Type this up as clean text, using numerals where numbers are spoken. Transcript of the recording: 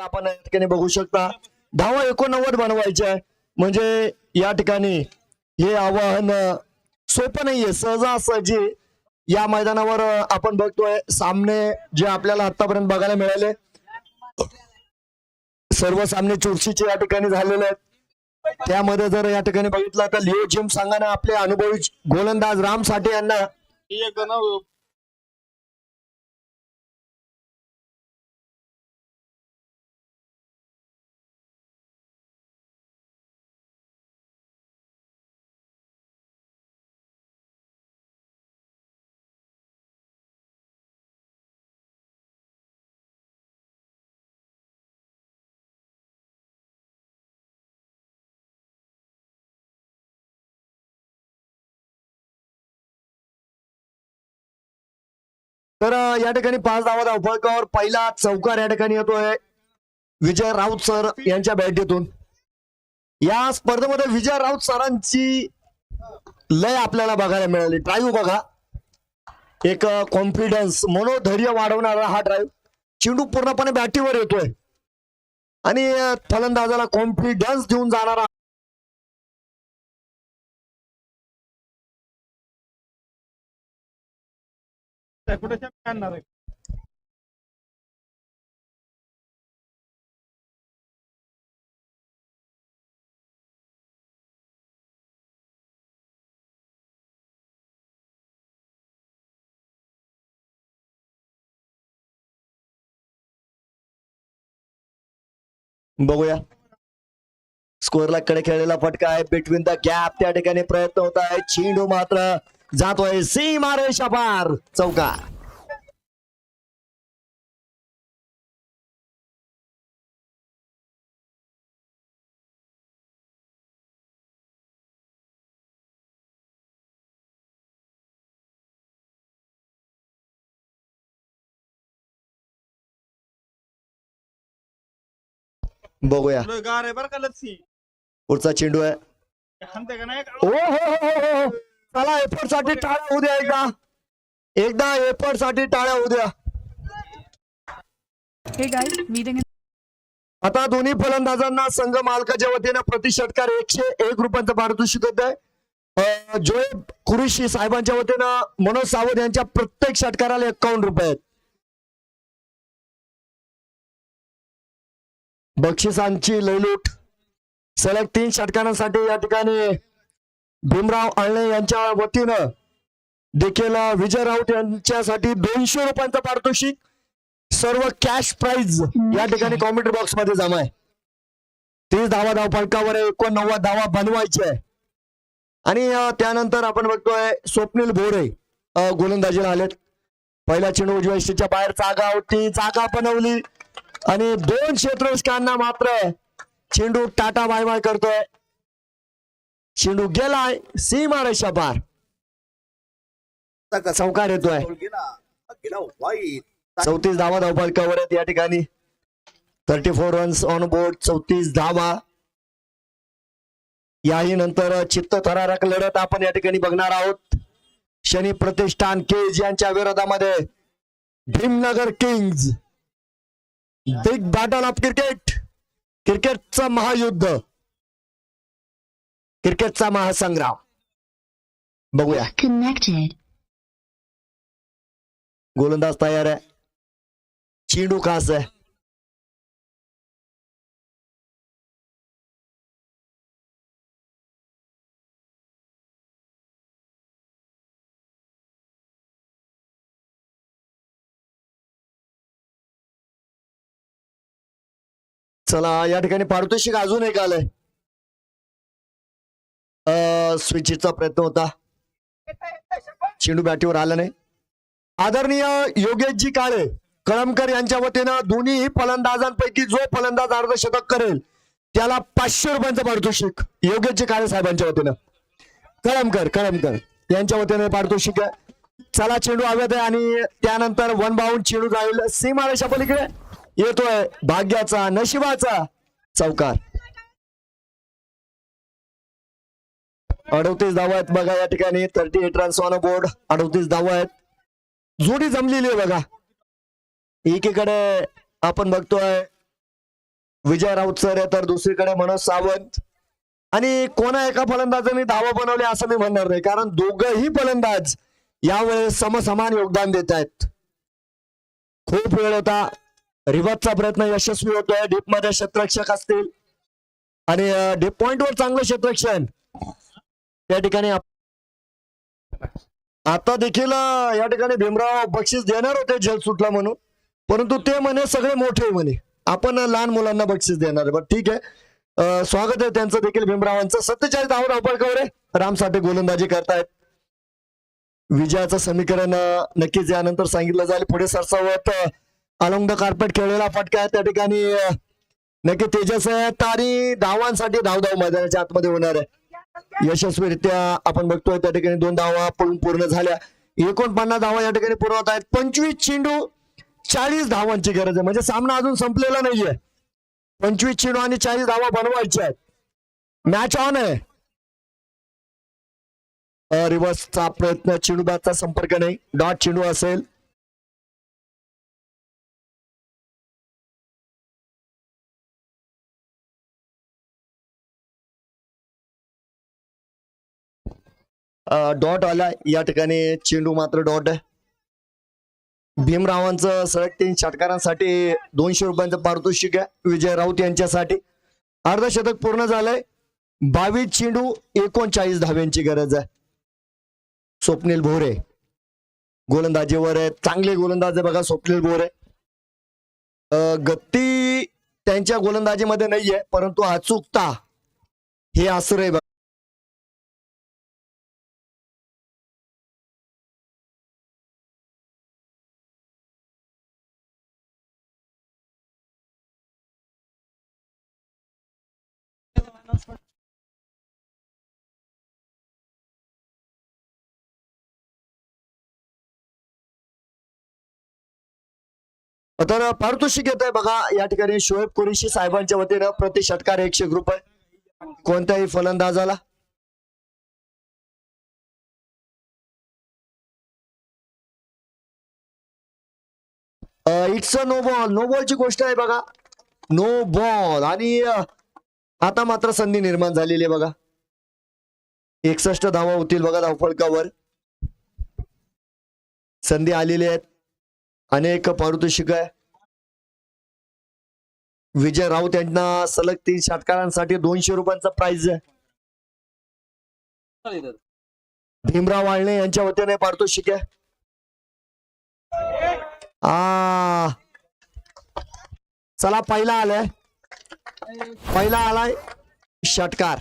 आपण या ठिकाणी बघू शकता धावा 89 बनवायच्या आहे. म्हणजे या ठिकाणी हे आव्हान सोपं नाहीये. सहजासहजी या मैदानावर आपण बघतोय सामने जे आपल्याला आतापर्यंत बघायला मिळाले सर्व सामने चुरशीचे या ठिकाणी झालेले आहेत. त्यामध्ये जर या ठिकाणी बघितलं तर लिओ जिम संघाने आपले अनुभवी गोलंदाज राम साठे यांना तर या ठिकाणी 5 धावा धावफलकावर पहिला चौकार या ठिकाणी येतोय विजय राऊत सर यांच्या बॅटीतून. या स्पर्धेमध्ये विजय राऊत सरांची लय आपल्याला बघायला मिळाली. ड्राईव्ह बघा, एक कॉन्फिडन्स मनोधैर्य वाढवणारा हा ड्राईव्ह. चेंडू पूर्णपणे बॅटीवर येतोय आणि फलंदाजाला कॉन्फिडन्स देऊन जाणारा बघूया. स्कोअरला कडे खेळलेला फटका आहे बिटवीन द गॅप. त्या ठिकाणी प्रयत्न होत आहे. चेंडू मात्र जातोय सीमारेषा पार. चौकार. बघूया पुढचा चेंडू आहे. ओ हो हो हो. चला एफर्ट साठी टाळ्या होऊ द्या. एकदा एफर्ट साठी टाळ्या होऊ द्या. आता दोन्ही फलंदाजांना संघ मालकाच्या वतीने प्रति षटकार 101 रुपयांचं पारितोषिक होत आहे. जोएब कुरेशी साहेबांच्या वतीनं मनोज सावंत यांच्या प्रत्येक षटकाराला 51 रुपये आहेत. बक्षिसांची लयलूट. सलग 3 षटकारांसाठी या ठिकाणी भीमराव अळणे यांच्या वतीनं देखील विजय राऊत यांच्यासाठी 200 रुपयांचं पारितोषिक. सर्व कॅश प्राइज या ठिकाणी कॉमेंट्री बॉक्स मध्ये जमा आहे. 30 धावा धावफलकावर 89 धावा बनवायचे आहे. आणि त्यानंतर आपण बघतोय स्वप्नील भोरे गोलंदाजीला आलेत. पहिला चेंडू उजव्या यष्टीच्या बाहेर जागा होती. जागा बनवली आणि 2 क्षेत्ररक्षकांना मात्र चेंडू टाटा बाय बाय करतोय. चेंडू गेलाय सीमारेषा पार. चौकार येतोय. 34 धावा धावफलकावर आहेत या ठिकाणी. 34 रन्स ऑन बोर्ड. 34 धावा. याही नंतर चित्त थरारक लढत आपण या ठिकाणी बघणार आहोत. शनी प्रतिष्ठान केज यांच्या विरोधामध्ये Bhimnagar kings. Big battle of cricket. क्रिकेटचं महायुद्ध. क्रिकेटचा महासंग्राम. बघूया. Connected. गोलंदाज तयार आहे. चेंडू खास आहे. चला या ठिकाणी पारितोषिक अजून एक आलंय. स्विचचा प्रयत्न होता. चेंडू बॅटीवर आला नाही. आदरणीय योगेशजी काळे कळमकर यांच्या वतीनं दोन्ही फलंदाजांपैकी जो फलंदाज अर्धशतक करेल त्याला 500 रुपयांचं पारितोषिक योगेशजी काळे साहेबांच्या वतीनं. कळमकर यांच्या वतीने पारितोषिक आहे. चला चेंडू हवेत आहे आणि त्यानंतर 1 बाउंड चेंडू जाईल सीमारेषा पलीकडे. येतोय भाग्याचा नशिबाचा चौकार. 38 धावा आहेत बघा या ठिकाणी. 38 रन्स ऑन बोर्ड. 38 धावा आहेत. जोडी जमलेली आहे बघा. एकीकडे आपण बघतोय विजय राऊत सर आहे, तर दुसरीकडे मनोज सावंत. आणि कोणा एका फलंदाजाने धावा बनवल्या असं मी म्हणणार नाही, कारण दोघंही फलंदाज यावेळेस समसमान योगदान देत आहेत. खूप वेळ होता, रिव्हर्सचा प्रयत्न यशस्वी होतोय. डीप मध्ये क्षेत्ररक्षक असतील आणि डीप पॉइंट वर चांगलं क्षेत्ररक्षण त्या ठिकाणी. आता देखील या ठिकाणी भीमराव बक्षीस देणार होते जल सुटला म्हणून, परंतु ते म्हणे सगळे मोठे म्हणे, आपण लहान मुलांना बक्षीस देणार आहे. बरं ठीक आहे, स्वागत आहे त्यांचं देखील भीमरावांचं. 47 धावा धावपळकावर राम साठे गोलंदाजी करतायत. विजयाचं समीकरण नक्कीच यानंतर सांगितलं जाईल. पुढे सरसावत अलॉंग द कार्पेट खेळलेला फटका आहे त्या ठिकाणी नक्की तेजस आहेत आणि धावांसाठी धावधाव मैदानाच्या आतमध्ये होणार आहे. यशस्वीरित्या आपण बघतोय त्या ठिकाणी 2 धावा पूर्ण झाल्या. 49 धावा या ठिकाणी पूर्ण होत आहेत. 25 चेंडू 40 धावांची गरज आहे, म्हणजे सामना अजून संपलेला नाहीये. 25 चेंडू आणि 40 धावा बनवायच्या आहेत. मॅच ऑन आहे. रिव्हर्सचा प्रयत्न, चेंडू बॅटचा संपर्क नाही, डॉट चेंडू असेल. डॉट आलाय या ठिकाणी, चेंडू मात्र डॉट आहे. भीमरावांचं सलग 3 षटकारांसाठी 200 रुपयांचं पारितोषिक आहे विजय राऊत यांच्यासाठी. अर्धशतक पूर्ण झालंय. 22 चेंडू 39 धाव्यांची गरज आहे. स्वप्नील भोरे गोलंदाजीवर आहे, चांगले गोलंदाज आहे बघा स्वप्नील भोरे. गती त्यांच्या गोलंदाजीमध्ये नाहीये, परंतु अचूकता हे आश्रय बघा. तर पारितोषिक येत आहे बघा या ठिकाणी शोएब कुरेशी साहेबांच्या वतीनं प्रति षटकार 101 रुपये कोणत्याही फलंदाजाला. It's a no ball. No बॉलची गोष्ट आहे बघा, नो बॉल. आणि आता मात्र संधी निर्माण झालेली आहे बघा. 61 धावा होतील बघा धावफलकावर. संधी आलेली आहेत, अनेक पारितोषिक आहे. विजय राऊत यांना सलग 3 षटकारांसाठी 200 रुपयांचा प्राइज आहे. भीमराव आळणे यांच्या वतीने पारितोषिक आहे. चला पहिला आलाय षटकार.